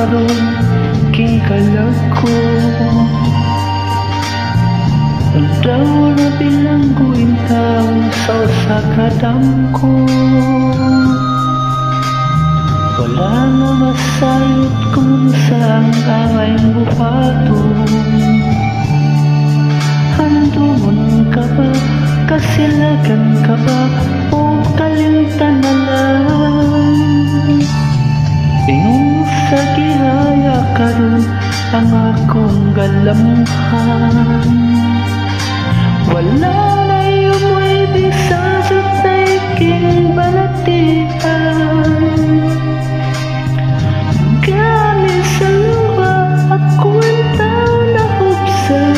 karon king kalag ko. Daw na bilangguin taon sa usa ka dangko. Wala na masayot kung saan away buhatong. Handumon ka ba, kasilagan ka ba, o kalimtan na lang? Ingon sa gihaya karon ang akong galamhan. Wala na yumoy bisasot na iking balatian. Gamit sa luha ako'y tao na hubsan.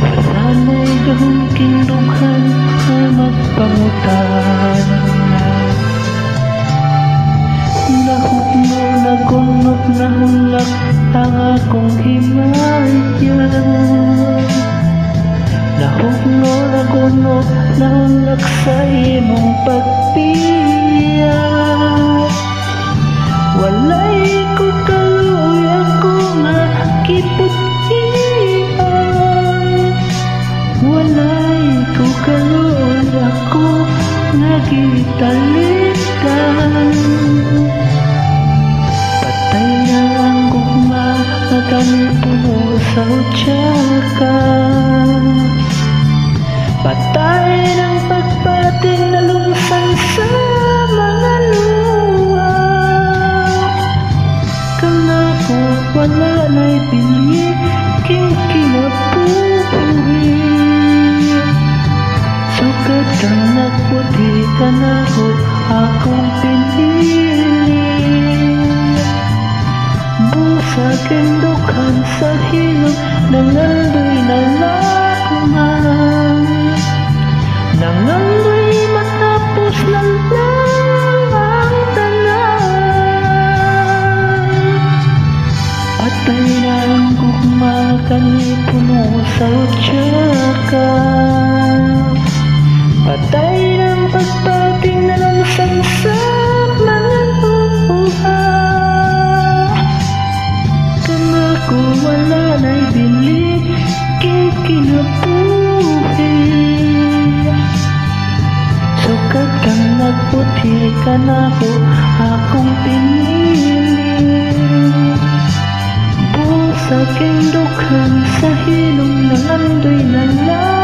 Wala na'y gahong kinlughan na magpangutan. Nahugno, nagunot, nahulak ang akong himaya. Nahugno, nagunot, nahulak sa imong pagpiya. Walay ko kaluoy ako nga kiputian. Walay ko kaluoy ako nga gitalitan. Patay na ang gugma na kanipuno sa utsaka. Patay ng pagpating na lungsan sa mga luha. Kana ko wala na'y pili king kinabuhi. Sukat kang nagputi ka na ko akong pinili. Busag ang dukhan sa hilong nangandoy na lakuman. Nangandoy matapos lang ang tanan. Patay na ang gugma kanipuno sa utsaka. Patay ng pagpating na langsang sa mga luha. Kana ko wala na'y bili king kinabuhi. Sukat kang nagputi ka na ko akong pinili. Busag ang dukhan sa hilong ng andoy na lang.